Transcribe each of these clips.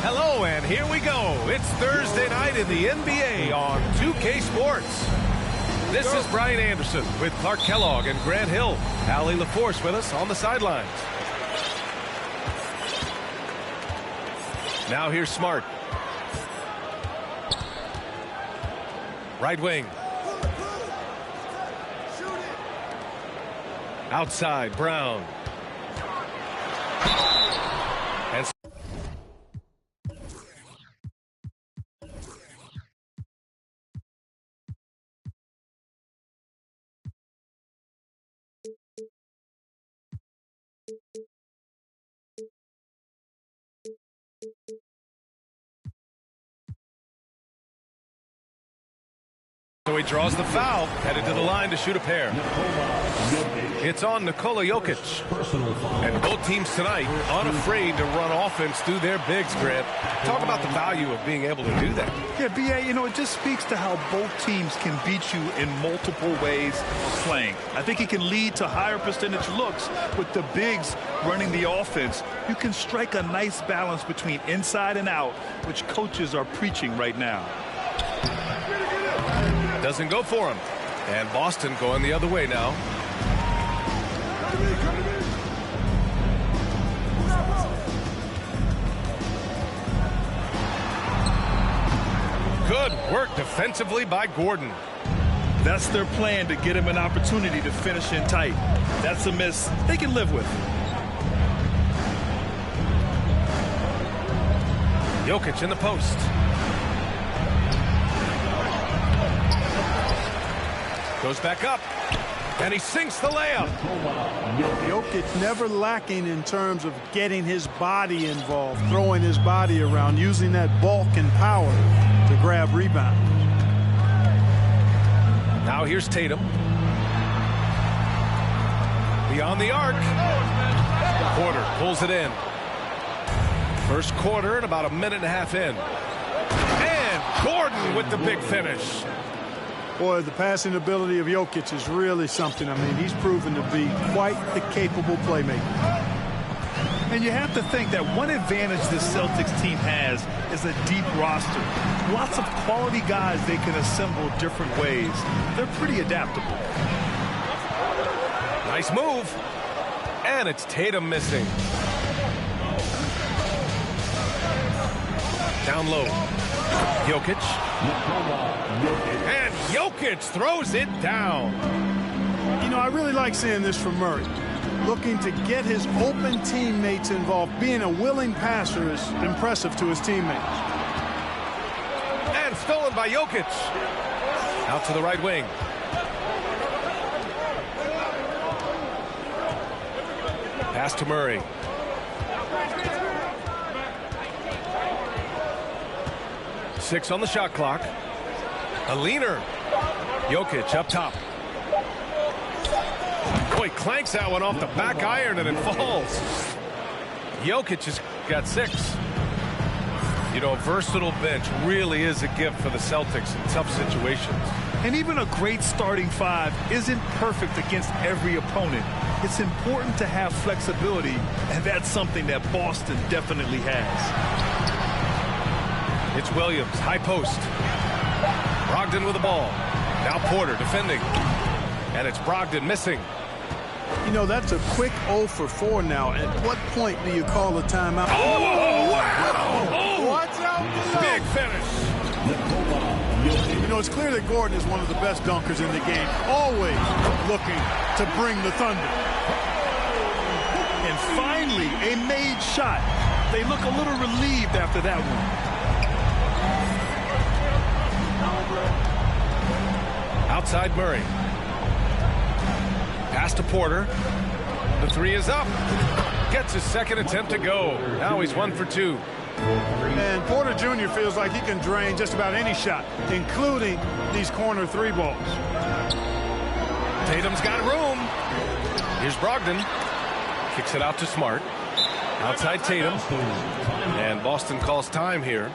Hello, and here we go. It's Thursday night in the NBA on 2K Sports. This is Brian Anderson with Clark Kellogg and Grant Hill. Allie LaForce with us on the sidelines. Now here's Smart. Right wing. Outside, Brown. And so he draws the foul, headed to the line to shoot a pair. It's on Nikola Jokic. And both teams tonight unafraid to run offense through their bigs, Grant. Talk about the value of being able to do that. Yeah, B.A., it just speaks to how both teams can beat you in multiple ways of playing. I think it can lead to higher percentage looks with the bigs running the offense. You can strike a nice balance between inside and out, which coaches are preaching right now. Doesn't go for him. And Boston going the other way now. Good work defensively by Gordon. That's their plan, to get him an opportunity to finish in tight. That's a miss they can live with. Jokic in the post. Goes back up, and he sinks the layup. Jokic never lacking in terms of getting his body involved, throwing his body around, using that bulk and power to grab rebounds. Now here's Tatum. Beyond the arc. Porter pulls it in. First quarter and about a minute and a half in. And Gordon with the big finish. Boy, the passing ability of Jokic is really something. I mean, he's proven to be quite the capable playmaker. And you have to think that one advantage this Celtics team has is a deep roster. Lots of quality guys they can assemble different ways. They're pretty adaptable. Nice move. And it's Tatum missing. Down low. Jokic. And Jokic throws it down. I really like seeing this from Murray. Looking to get his open teammates involved. Being a willing passer is impressive to his teammates. And stolen by Jokic. Out to the right wing. Pass to Murray. Six on the shot clock. A leaner. Jokic up top. Boy, clanks that one off the back iron and it falls. Jokic has got 6. A versatile bench really is a gift for the Celtics in tough situations. And even a great starting 5 isn't perfect against every opponent. It's important to have flexibility, and that's something that Boston definitely has. It's Williams, high post. Brogdon with the ball. Now Porter defending. And it's Brogdon missing. That's a quick 0 for 4 now. At what point do you call a timeout? Oh, wow! Watch out! Big finish. You know, it's clear that Gordon is one of the best dunkers in the game, always looking to bring the thunder. And finally, a made shot. They look a little relieved after that one. Outside Murray. Pass to Porter. The three is up. Gets his second attempt to go. Now he's 1 for 2. And Porter Jr. feels like he can drain just about any shot, including these corner three balls. Tatum's got room. Here's Brogdon. Kicks it out to Smart. Outside Tatum. And Boston calls time here.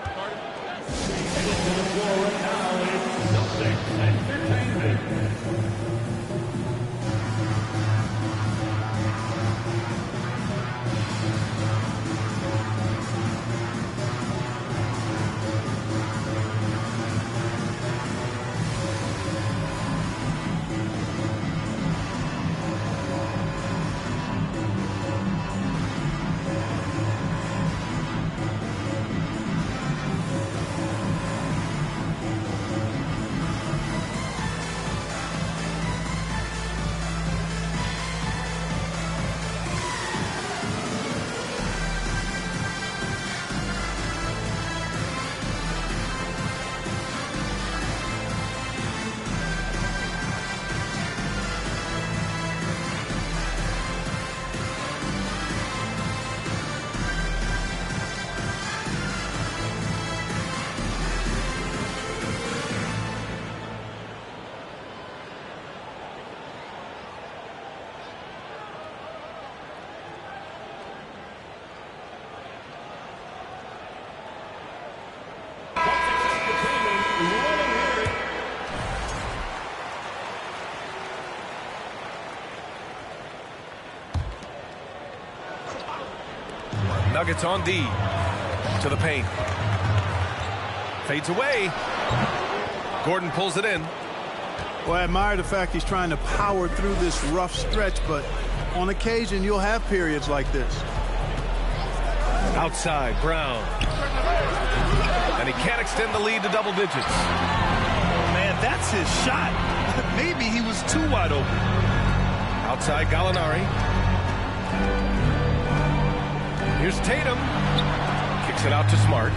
Nuggets on D. To the paint. Fades away. Gordon pulls it in. Well, I admire the fact he's trying to power through this rough stretch, but on occasion you'll have periods like this. Outside, Brown. And he can't extend the lead to double digits. Man, that's his shot. Maybe he was too wide open. Outside, Gallinari. Here's Tatum. Kicks it out to Smart.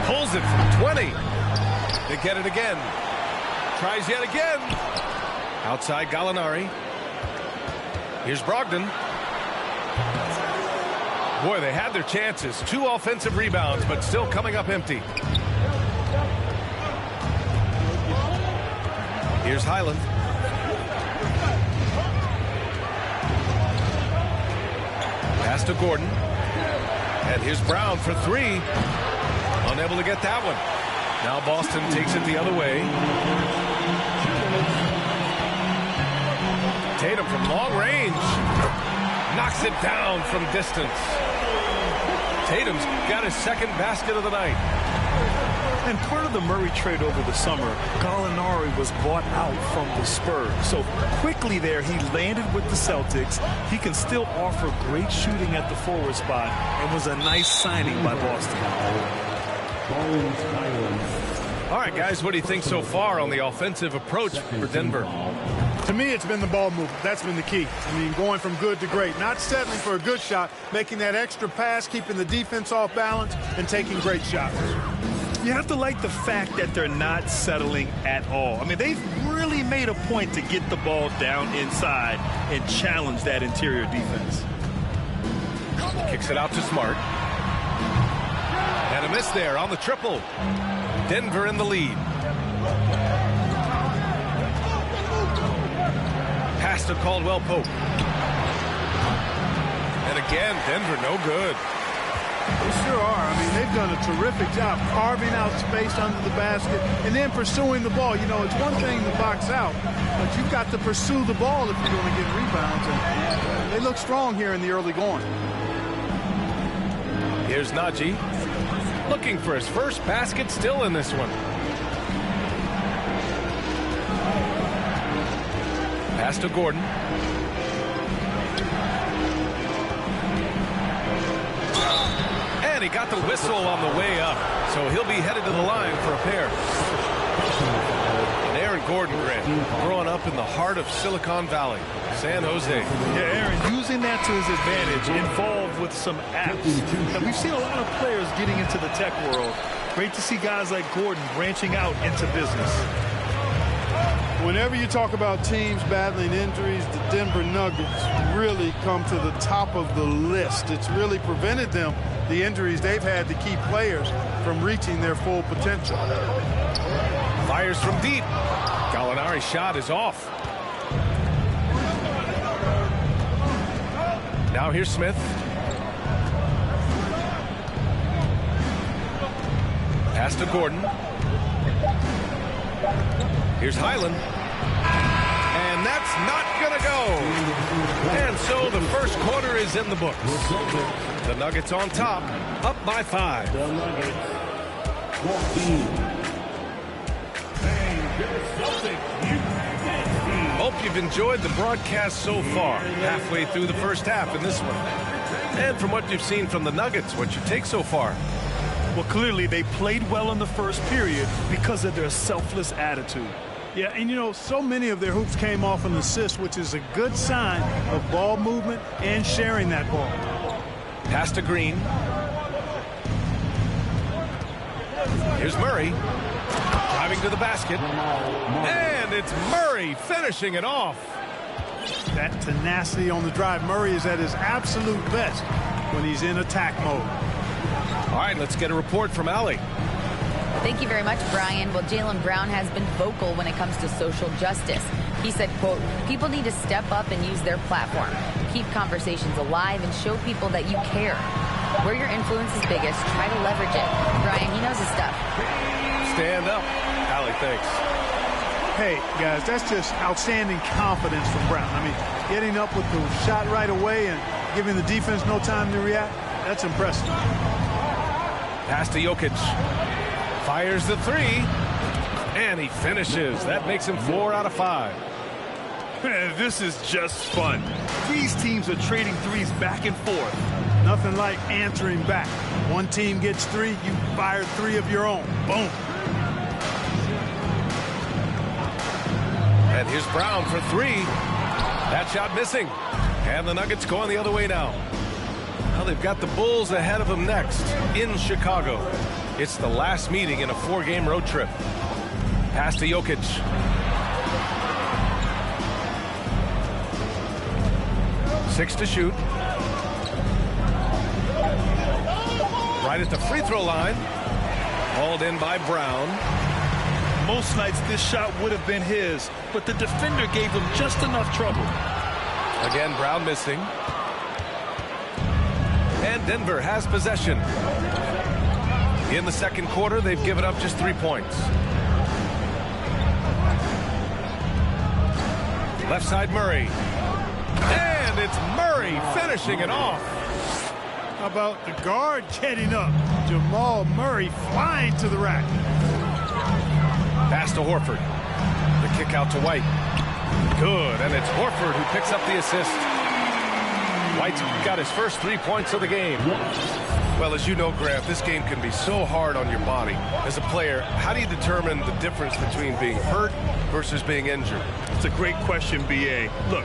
Pulls it from 20. They get it again. Tries yet again. Outside, Gallinari. Here's Brogdon. Boy, they had their chances. 2 offensive rebounds, but still coming up empty. Here's Highland. Pass to Gordon. And here's Brown for 3. Unable to get that one. Now Boston takes it the other way. Tatum from long range. Knocks it down from distance. Tatum's got his second basket of the night. And part of the Murray trade over the summer, Gallinari was bought out from the Spurs. So quickly there, he landed with the Celtics. He can still offer great shooting at the forward spot and was a nice signing by Boston. All right, guys, what do you think so far on the offensive approach for Denver? To me, it's been the ball movement. That's been the key. I mean, going from good to great. Not settling for a good shot, making that extra pass, keeping the defense off balance, and taking great shots. You have to like the fact that they're not settling at all. I mean, they've really made a point to get the ball down inside and challenge that interior defense. Kicks it out to Smart. And a miss there on the triple. Denver in the lead. Pass to Caldwell Pope. And again, Denver no good. They sure are. I mean, they've done a terrific job carving out space under the basket and then pursuing the ball. You know, it's one thing to box out, but you've got to pursue the ball if you're going to get rebounds. And they look strong here in the early going. Here's Najee. Looking for his first basket, still in this one. Pass to Gordon. And he got the whistle on the way up, so he'll be headed to the line for a pair. Gordon, Grant, growing up in the heart of Silicon Valley, San Jose. Yeah, Aaron, using that to his advantage, involved with some apps. And we've seen a lot of players getting into the tech world. Great to see guys like Gordon branching out into business. Whenever you talk about teams battling injuries, the Denver Nuggets really come to the top of the list. It's really prevented them, the injuries they've had, to keep players from reaching their full potential. Fires from deep. Gallinari's shot is off. Now here's Smith. Pass to Gordon. Here's Highland. And that's not going to go. And so the first quarter is in the books. The Nuggets on top, up by 5. Hope you've enjoyed the broadcast so far, halfway through the first half in this one. And from what you've seen from the Nuggets, what's your take so far? Well, clearly they played well in the first period because of their selfless attitude. Yeah, and you know, so many of their hoops came off an assist, which is a good sign of ball movement and sharing that ball. Pass to Green. Here's Murray. Driving to the basket. And it's Murray finishing it off. That tenacity on the drive. Murray is at his absolute best when he's in attack mode. All right, let's get a report from Allie. Thank you very much, Brian. Well, Jaylen Brown has been vocal when it comes to social justice. He said, quote, people need to step up and use their platform. Keep conversations alive and show people that you care. Where your influence is biggest, try to leverage it. Brian, he knows his stuff. Stand up. Allie, thanks. Hey, guys, that's just outstanding confidence from Brown. I mean, getting up with the shot right away and giving the defense no time to react, that's impressive. Pass to Jokic. Fires the 3. And he finishes. That makes him 4 out of 5. Man, this is just fun. These teams are trading threes back and forth. Nothing like answering back. One team gets 3, you fire 3 of your own. Boom. And here's Brown for 3. That shot missing. And the Nuggets going the other way now. Now they've got the Bulls ahead of them next in Chicago. It's the last meeting in a 4-game road trip. Pass to Jokic. Six to shoot. Right at the free throw line. Hauled in by Brown. Most nights this shot would have been his, but the defender gave him just enough trouble. Again, Brown missing. And Denver has possession. In the second quarter, they've given up just 3 points. Left side, Murray. And it's Murray finishing it off. How about the guard getting up? Jamal Murray flying to the rack. Pass to Horford. The kick out to White. Good, and it's Horford who picks up the assist. White's got his first 3 points of the game. Well, as you know, Grant, this game can be so hard on your body. As a player, how do you determine the difference between being hurt versus being injured? It's a great question, B.A. Look,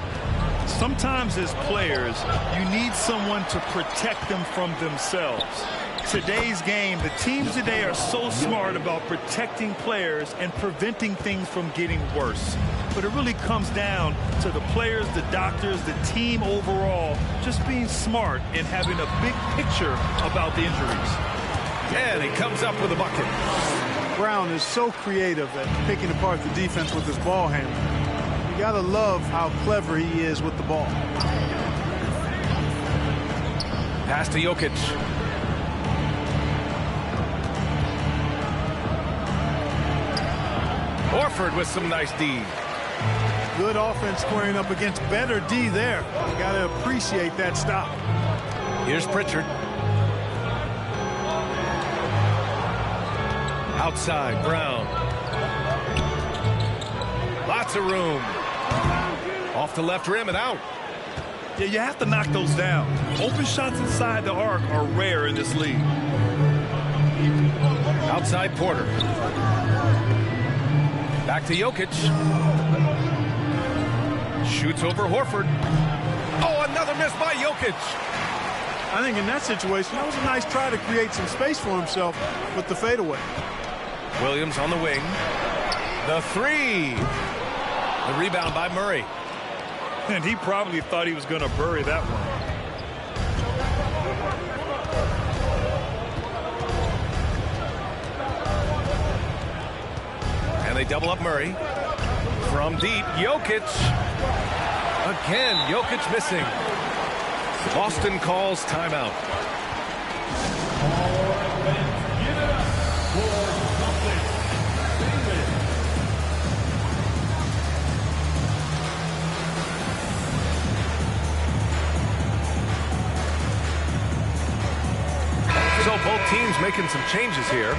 sometimes as players, you need someone to protect them from themselves. Today's game, the teams today are so smart about protecting players and preventing things from getting worse. But it really comes down to the players, the doctors, the team overall, just being smart and having a big picture about the injuries. And he comes up with a bucket. Brown is so creative at picking apart the defense with his ball handling. You gotta love how clever he is with the ball. Pass to Jokic. Horford with some nice D. Good offense squaring up against better D there. You got to appreciate that stop. Here's Pritchard. Outside, Brown. Lots of room. Off the left rim and out. Yeah, you have to knock those down. Open shots inside the arc are rare in this league. Back to Jokic. Shoots over Horford. Oh, another miss by Jokic. I think in that situation, that was a nice try to create some space for himself with the fadeaway. Williams on the wing. The three. The rebound by Murray. And he probably thought he was going to bury that one. And they double up Murray. From deep, Jokic. Again, Jokic missing. Boston calls timeout. So both teams making some changes here.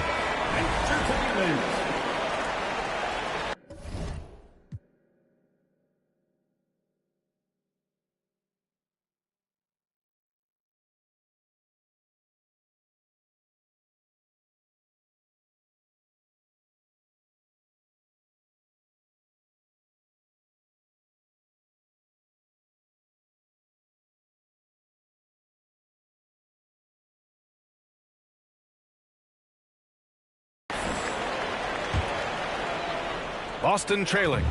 Boston trailing.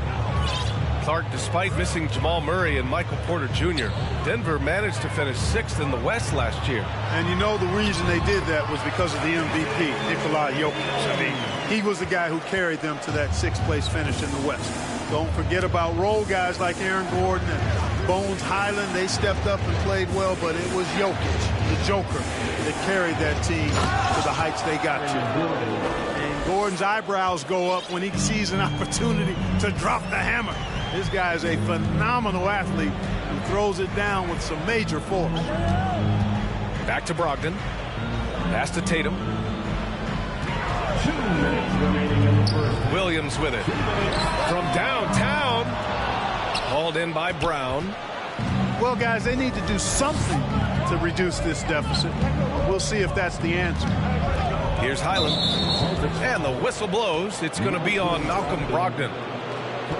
Clark, despite missing Jamal Murray and Michael Porter Jr., Denver managed to finish 6th in the West last year. And you know the reason they did that was because of the MVP, Nikola Jokic. I mean, he was the guy who carried them to that 6th place finish in the West. Don't forget about role guys like Aaron Gordon and Bones Highland. They stepped up and played well, but it was Jokic, the Joker, that carried that team to the heights they got to. And Gordon's eyebrows go up when he sees an opportunity to drop the hammer. This guy is a phenomenal athlete who throws it down with some major force. Back to Brogdon. Pass to Tatum. 2 minutes remaining in the first. Williams with it. From downtown. Hauled in by Brown. Well, guys, they need to do something to reduce this deficit. We'll see if that's the answer. Here's Highland. And the whistle blows. It's going to be on Malcolm Brogdon.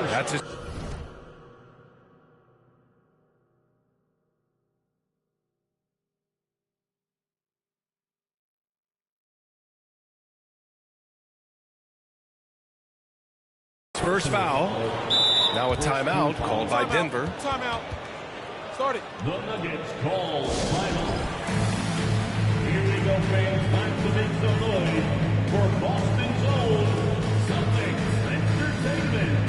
That's his. First foul. Now a timeout called by Denver. Timeout. Start it. The Nuggets call timeout. Here we go, fans. Time to make some noise for Boston's own Celtics Entertainment.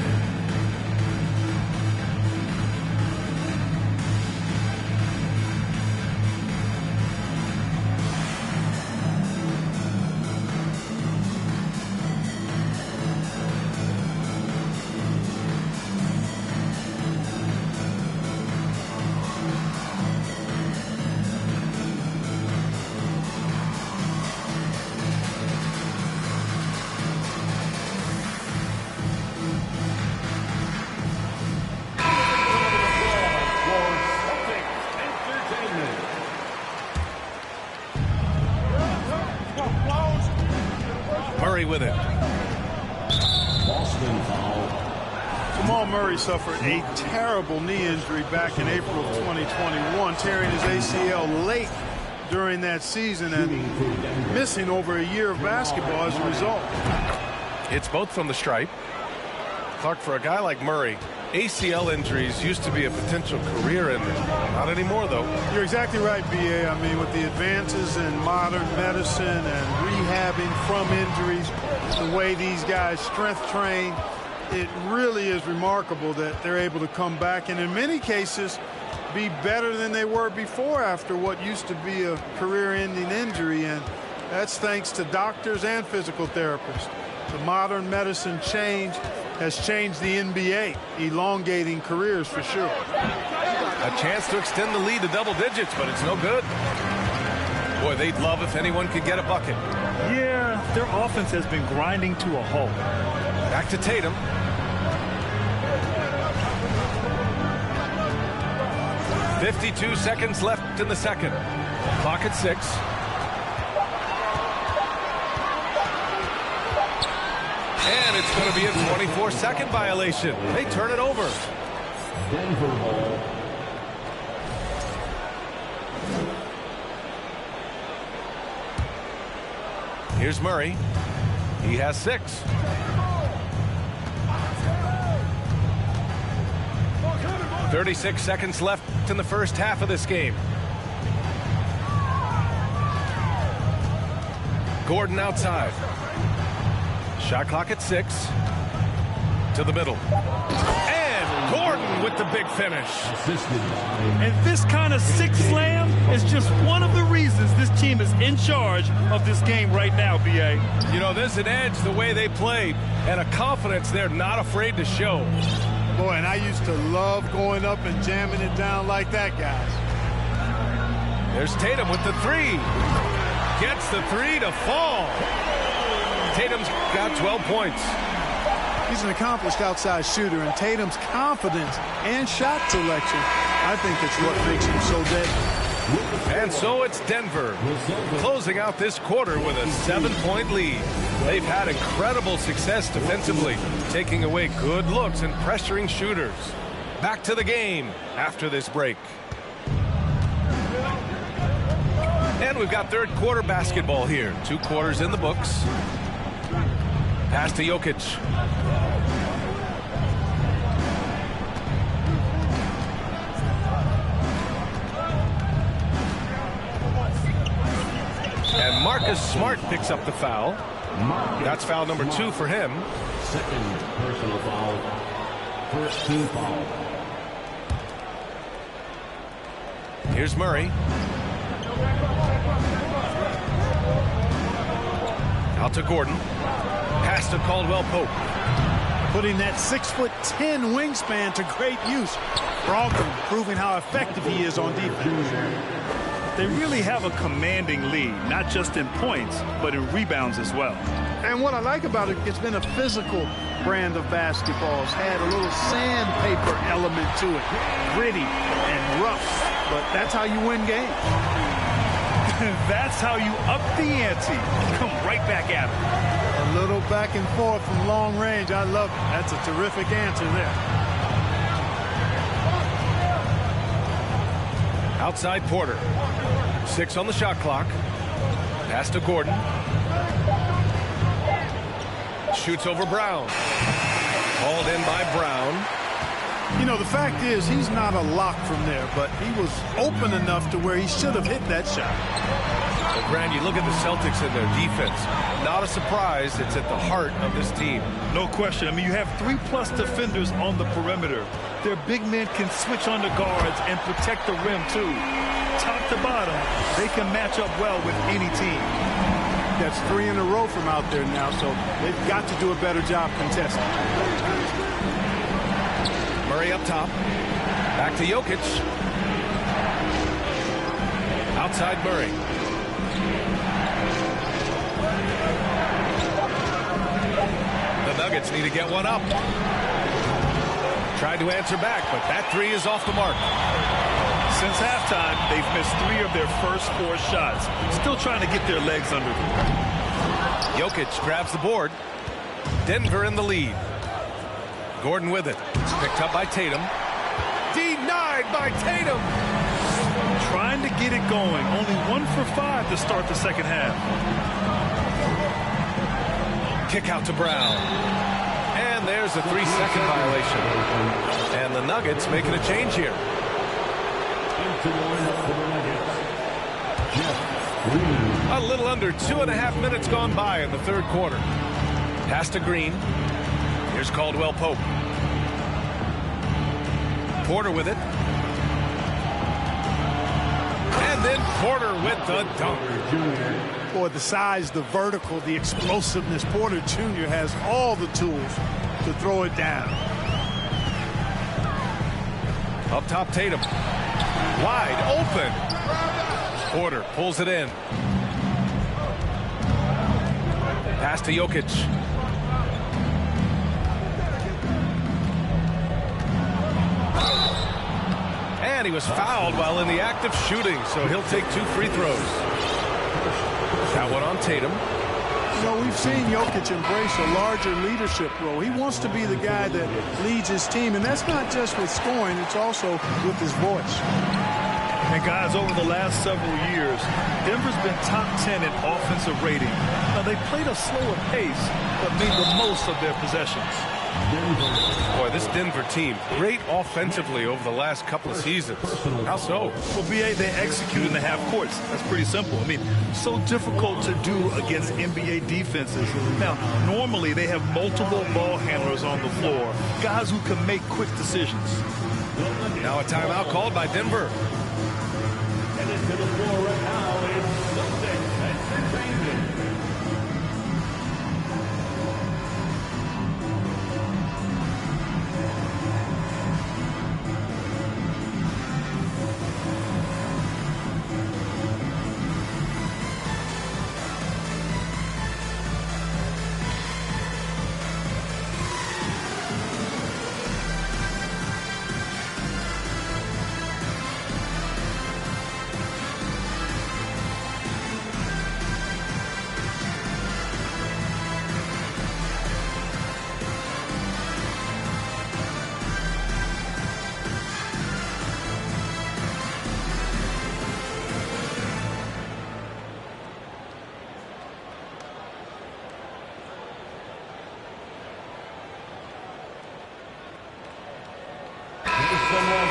Murray with it. Boston foul. Jamal Murray suffered a terrible knee injury back in April of 2021, tearing his ACL late during that season and missing over a year of basketball as a result. Hits both from the stripe. Clark, for a guy like Murray, ACL injuries used to be a potential career ender. Not anymore, though. You're exactly right, B.A. I mean, with the advances in modern medicine and rehabbing from injuries, the way these guys strength train, it really is remarkable that they're able to come back and in many cases be better than they were before after what used to be a career-ending injury, and that's thanks to doctors and physical therapists. The modern medicine change has changed the NBA, elongating careers for sure. A chance to extend the lead to double digits, but it's no good. Boy, they'd love if anyone could get a bucket. Yeah, their offense has been grinding to a halt. Back to Tatum. .52 seconds left in the second. Clock at 6. And it's going to be a 24-second violation. They turn it over. Denver ball. Here's Murray. He has 6. "36 seconds left in the first half of this game. Gordon outside. Shot clock at 6. To the middle. And Gordon with the big finish. And this kind of sick slam is just one of the reasons this team is in charge of this game right now, B.A. You know, there's an edge the way they played and a confidence they're not afraid to show. Boy, and I used to love going up and jamming it down like that, guys. There's Tatum with the 3. Gets the 3 to fall. Tatum's got 12 points. He's an accomplished outside shooter, and Tatum's confidence and shot selection, I think it's what makes him so deadly. And so it's Denver closing out this quarter with a 7-point lead. They've had incredible success defensively, taking away good looks and pressuring shooters. Back to the game after this break. And we've got third quarter basketball here. 2 quarters in the books. Pass to Jokic. And Marcus Smart picks up the foul. That's foul number 2 for him. Second personal foul. First 2 foul. Here's Murray. Out to Gordon. Pass to Caldwell Pope. Putting that 6'10" wingspan to great use. Brogdon proving how effective he is on defense. They really have a commanding lead, not just in points, but in rebounds as well. And what I like about it, it's been a physical brand of basketball. It's had a little sandpaper element to it. Gritty and rough, but that's how you win games. That's how you up the ante. Come right back at it. A little back and forth from long range. I love it. That's a terrific answer there. Outside Porter. 6 on the shot clock. Pass to Gordon. Shoots over Brown. Called in by Brown. You know, the fact is he's not a lock from there, but he was open enough to where he should have hit that shot. Well, Grant, you look at the Celtics and their defense. Not a surprise. It's at the heart of this team. No question. I mean, you have 3+ defenders on the perimeter. Their big men can switch on the guards and protect the rim, too. Top to bottom, they can match up well with any team. That's 3 in a row from out there now, so they've got to do a better job contesting. Murray up top. Back to Jokic. Outside Murray. The Nuggets need to get one up. Tried to answer back, but that 3 is off the mark. Since halftime, they've missed 3 of their first 4 shots. Still trying to get their legs under them. Jokic grabs the board. Denver in the lead. Gordon with it. It's picked up by Tatum. Denied by Tatum. Trying to get it going. Only 1 for 5 to start the second half. Kick out to Brown. And there's a 3-second violation. And the Nuggets making a change here. A little under 2.5 minutes gone by in the third quarter. Pass to Green. Here's Caldwell Pope. Porter with it. And then Porter with the dunk. Boy, the size, the vertical, the explosiveness. Porter Jr. has all the tools to throw it down. Up top, Tatum. Wide open. Porter pulls it in. Pass to Jokic. And he was fouled while in the act of shooting, so he'll take 2 free throws. That one on Tatum. You know, we've seen Jokic embrace a larger leadership role. He wants to be the guy that leads his team, and that's not just with scoring, it's also with his voice. And guys, over the last several years, Denver's been top 10 in offensive rating. Now, they played a slower pace, but made the most of their possessions. Boy, this Denver team, great offensively over the last couple of seasons. How so? Well, BA, they execute in the half courts. That's pretty simple. I mean, so difficult to do against NBA defenses. Now, normally they have multiple ball handlers on the floor, guys who can make quick decisions. Now a timeout called by Denver. Headed to the floor right now is Celtics Entertainment.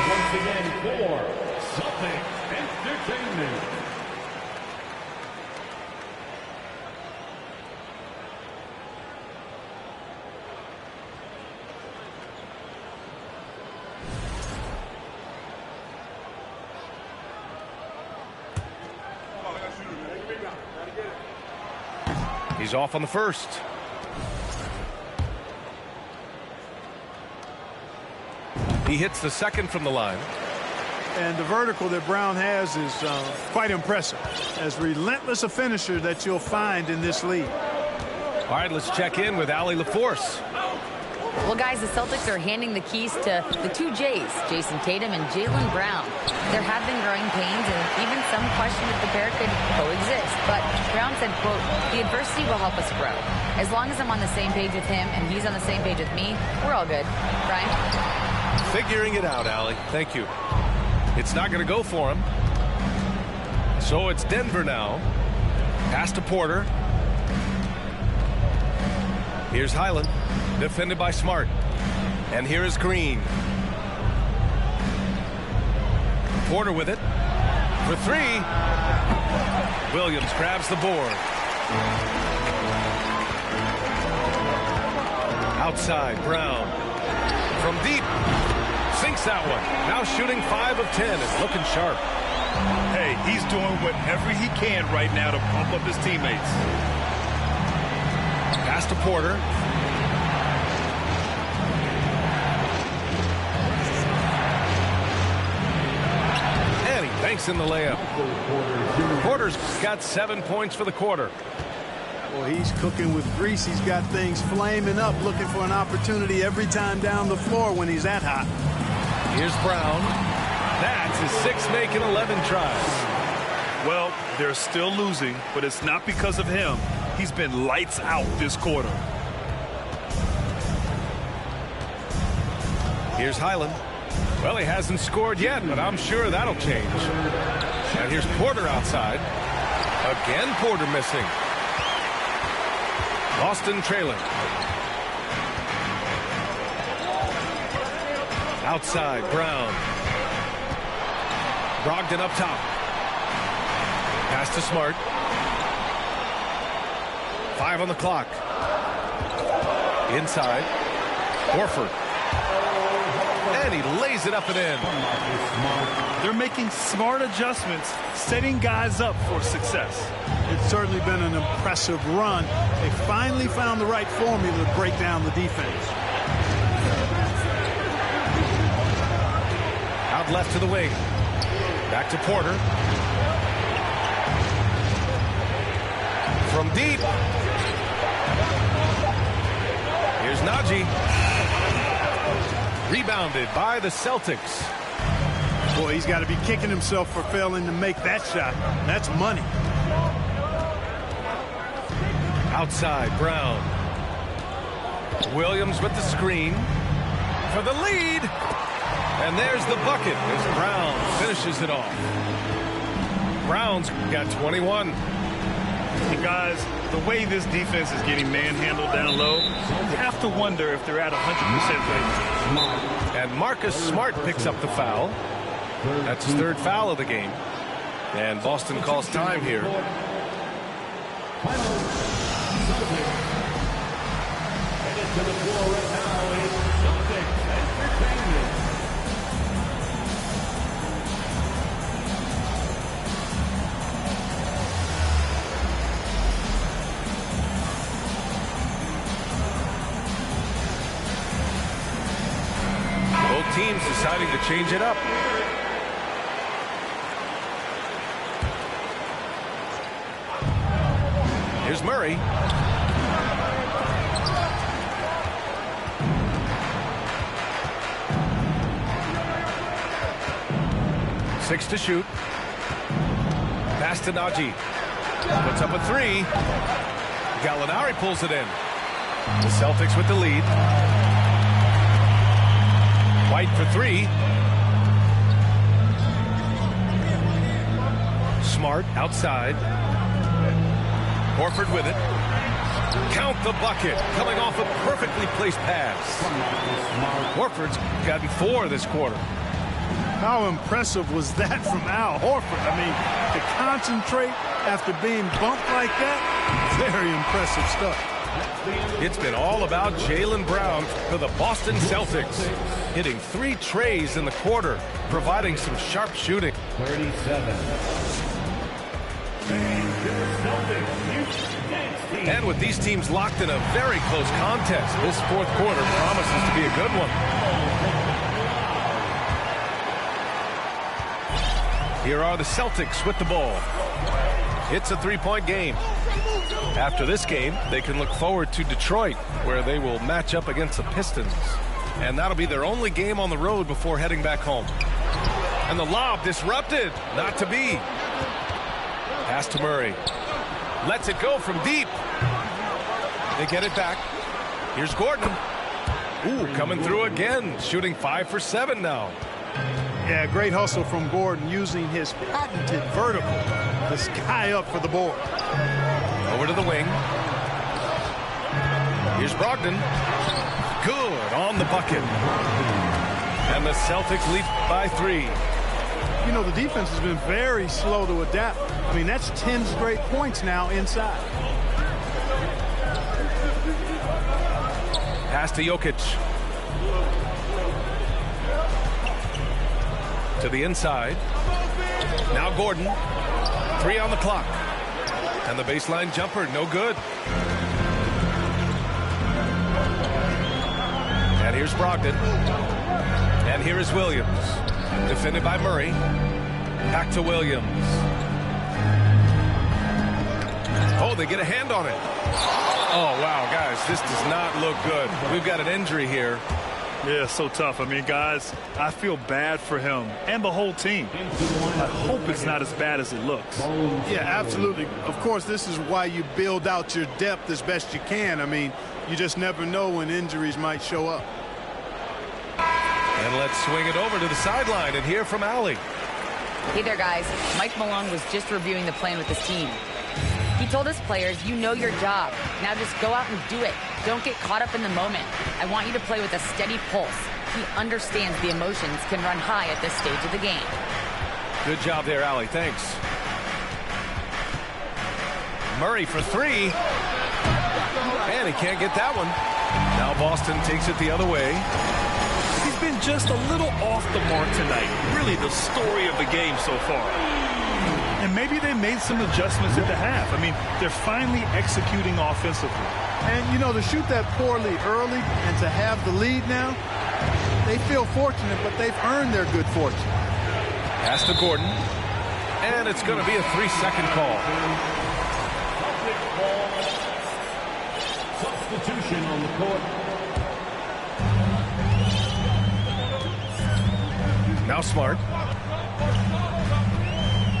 Once again for Celtics Entertainment. He's off on the first. He hits the second from the line. And the vertical that Brown has is quite impressive. As relentless a finisher that you'll find in this league. All right, let's check in with Allie LaForce. Well, guys, the Celtics are handing the keys to the two J's, Jason Tatum and Jaylen Brown. There have been growing pains and even some question if the pair could coexist. But Brown said, quote, "The adversity will help us grow. As long as I'm on the same page with him and he's on the same page with me, we're all good." Brian? Figuring it out, Allie. Thank you. It's not going to go for him. So it's Denver now. Pass to Porter. Here's Highland, defended by Smart. And here is Green. Porter with it. For three. Williams grabs the board. Outside, Brown. From deep. Sinks that one. Now shooting 5 of 10 and looking sharp. Hey, he's doing whatever he can right now to pump up his teammates. Pass to Porter. And he banks in the layup. Porter's got 7 points for the quarter. Well, he's cooking with grease. He's got things flaming up, looking for an opportunity every time down the floor when he's that hot. Here's Brown. That's his 6th make in 11 tries. Well, they're still losing, but it's not because of him. He's been lights out this quarter. Here's Highland. Well, he hasn't scored yet, but I'm sure that'll change. And here's Porter outside. Again, Porter missing. Boston trailing. Outside, Brown. Brogdon up top. Pass to Smart. 5 on the clock. Inside. Horford. And he lays it up and in. They're making smart adjustments, setting guys up for success. It's certainly been an impressive run. They finally found the right formula to break down the defense. Out left to the wing. Back to Porter. From deep. Here's Najee. Rebounded by the Celtics. Boy, he's got to be kicking himself for failing to make that shot. That's money. Outside, Brown. Williams with the screen for the lead. And there's the bucket as Brown finishes it off. Brown's got 21. Hey guys, the way this defense is getting manhandled down low, you have to wonder if they're at 100% rate. And Marcus Smart picks up the foul. That's his third foul of the game. And Boston calls time here. Headed to the floor right now is Celtics Entertainment. Both teams deciding to change it up. Here's Murray. Six to shoot. Pass to Najee. Puts up a three. Gallinari pulls it in. The Celtics with the lead. White for three. Smart outside. Horford with it. Count the bucket. Coming off a perfectly placed pass. Horford's gotten 4 this quarter. How impressive was that from Al Horford? I mean, to concentrate after being bumped like that, very impressive stuff. It's been all about Jaylen Brown for the Boston Celtics. Hitting 3 trays in the quarter, providing some sharp shooting. 37. And with these teams locked in a very close contest, this fourth quarter promises to be a good one. Here are the Celtics with the ball. It's a 3-point game. After this game, they can look forward to Detroit, where they will match up against the Pistons. And that'll be their only game on the road before heading back home. And the lob disrupted. Not to be. Pass to Murray. Lets it go from deep. They get it back. Here's Gordon. Ooh, coming through again. Shooting 5 for 7 now. Yeah, great hustle from Gordon using his patented vertical to sky up for the board. Over to the wing. Here's Brogdon. Good on the bucket. And the Celtics lead by 3. You know, the defense has been very slow to adapt. I mean, that's 10 straight points now inside. Pass to Jokic. To the inside. Now Gordon. 3 on the clock. And the baseline jumper, no good. And here's Brogdon. And here is Williams. Defended by Murray. Back to Williams. Oh, they get a hand on it. Oh, wow, guys, this does not look good. We've got an injury here. Yeah, so tough. I mean, guys, I feel bad for him and the whole team. I hope it's not as bad as it looks. Yeah, absolutely. Of course, this is why you build out your depth as best you can. I mean, you just never know when injuries might show up. And let's swing it over to the sideline and hear from Allie. Hey there, guys. Mike Malone was just reviewing the plan with his team. He told his players, you know your job. Now just go out and do it. Don't get caught up in the moment. I want you to play with a steady pulse. He understands the emotions can run high at this stage of the game. Good job there, Allie. Thanks. Murray for 3. And he can't get that one. Now Boston takes it the other way. He's been just a little off the mark tonight. Really the story of the game so far. And maybe they made some adjustments at the half. I mean, they're finally executing offensively. And, you know, to shoot that poorly early and to have the lead now, they feel fortunate, but they've earned their good fortune. Pass to Gordon. And it's going to be a 3-second call. Substitution on the court. Now Smart.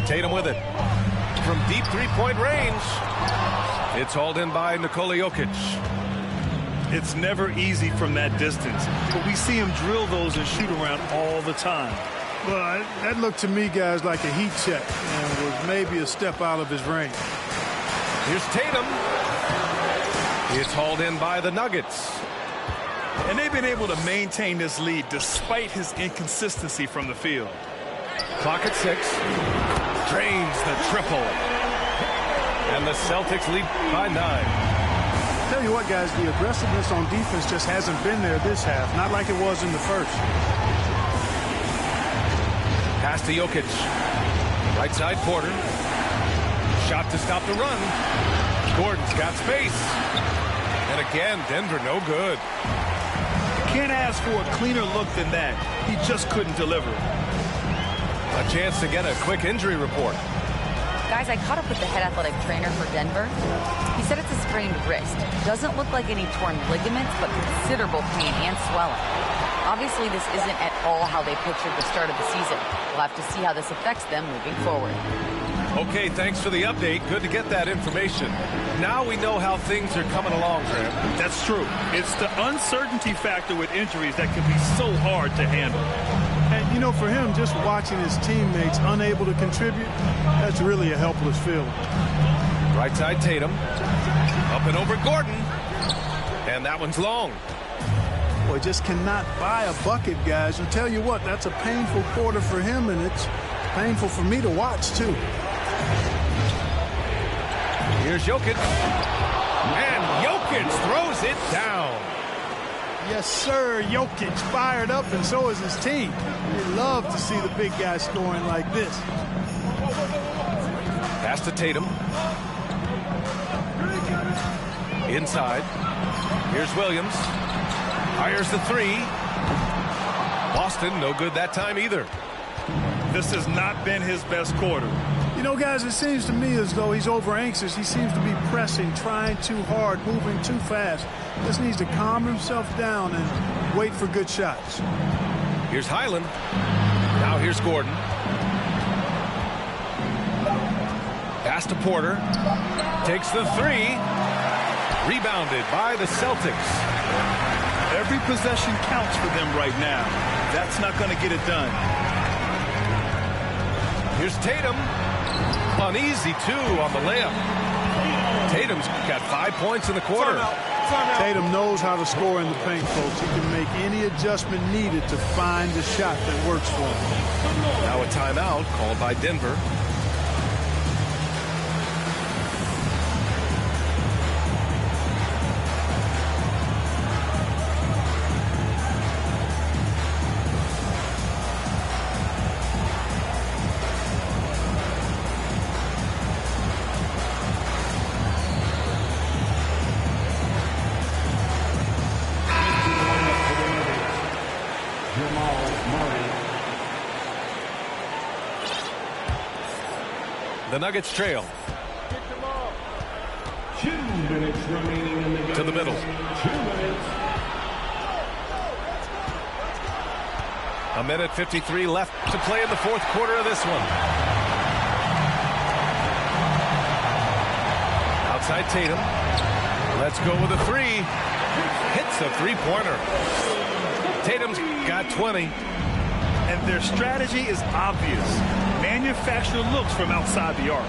Tatum with it. From deep 3-point range. It's hauled in by Nikola Jokic. It's never easy from that distance, but we see him drill those and shoot around all the time. Well, that looked to me, guys, like a heat check and was maybe a step out of his range. Here's Tatum. It's hauled in by the Nuggets. And they've been able to maintain this lead despite his inconsistency from the field. Clock at 6. Drains the triple. And the Celtics lead by 9. Tell you what, guys, the aggressiveness on defense just hasn't been there this half, not like it was in the first. Pass to Jokic. Right side, Porter. Shot to stop the run. Gordon's got space. And again, Denver no good. Can't ask for a cleaner look than that. He just couldn't deliver. A chance to get a quick injury report. Guys, I caught up with the head athletic trainer for Denver. He said it's a sprained wrist. Doesn't look like any torn ligaments, but considerable pain and swelling. Obviously, this isn't at all how they pictured the start of the season. We'll have to see how this affects them moving forward. Okay, thanks for the update. Good to get that information. Now we know how things are coming along, Graham. That's true. It's the uncertainty factor with injuries that can be so hard to handle. And, you know, for him, just watching his teammates unable to contribute, that's really a helpless feeling. Right side, Tatum. Up and over Gordon. And that one's long. Boy, just cannot buy a bucket, guys. I'll tell you what, that's a painful quarter for him, and it's painful for me to watch, too. Here's Jokic. And Jokic throws it down. Yes, sir. Jokic fired up, and so is his team. They love to see the big guy scoring like this. Pass to Tatum. Inside. Here's Williams. Fires the 3. Boston, no good that time either. This has not been his best quarter. You know, guys, it seems to me as though he's over anxious. He seems to be pressing, trying too hard, moving too fast. Just needs to calm himself down and wait for good shots. Here's Highland. Now here's Gordon. Pass to Porter. Takes the 3. Rebounded by the Celtics. Every possession counts for them right now. That's not going to get it done. Here's Tatum. Uneasy, 2 on the layup. Tatum's got 5 points in the quarter. Tatum knows how to score in the paint, folks. He can make any adjustment needed to find the shot that works for him. Now a timeout called by Denver. The Nuggets trail. 2 minutes remaining in the game. To the middle. 2 minutes. A minute 53 left to play in the fourth quarter of this one. Outside Tatum. Let's go with a 3. Hits a 3-pointer. Tatum's got 20. And their strategy is obvious. Manufacture looks from outside the arc.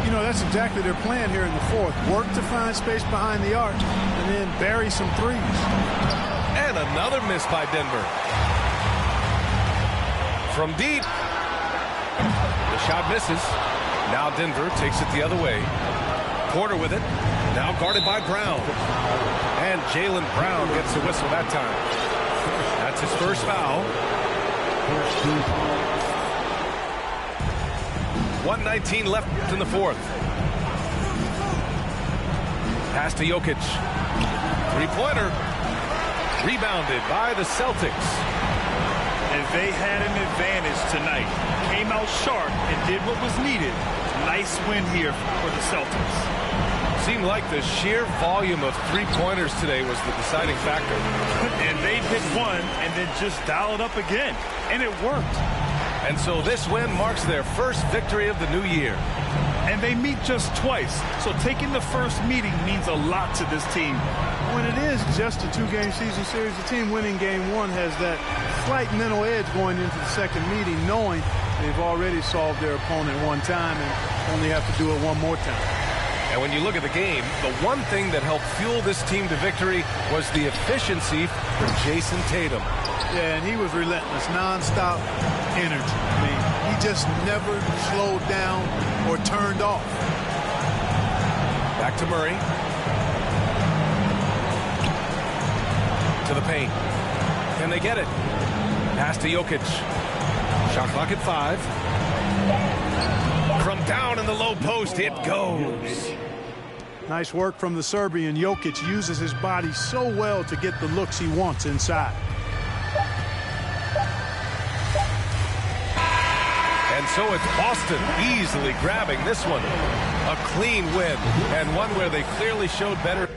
You know, that's exactly their plan here in the fourth. Work to find space behind the arc and then bury some threes. And another miss by Denver. From deep. The shot misses. Now Denver takes it the other way. Porter with it. Now guarded by Brown. And Jaylen Brown gets the whistle that time. That's his first foul. 1:19 left in the fourth. Pass to Jokic. 3-pointer. Rebounded by the Celtics. And they had an advantage tonight. Came out sharp and did what was needed. Nice win here for the Celtics. Seemed like the sheer volume of 3-pointers today was the deciding factor. And they hit one and then just dial it up again. And it worked. And so this win marks their first victory of the new year. And they meet just twice, so taking the first meeting means a lot to this team. When it is just a two-game season series, the team winning game one has that slight mental edge going into the second meeting, knowing they've already solved their opponent one time and only have to do it one more time. And when you look at the game, the one thing that helped fuel this team to victory was the efficiency from Jason Tatum. Yeah, and he was relentless, nonstop energy. I mean, he just never slowed down or turned off. Back to Murray. To the paint. Can they get it? Pass to Jokic. Shot clock at 5. From down in the low post, it goes. Nice work from the Serbian. Jokic uses his body so well to get the looks he wants inside. And so it's Boston easily grabbing this one. A clean win, and one where they clearly showed better.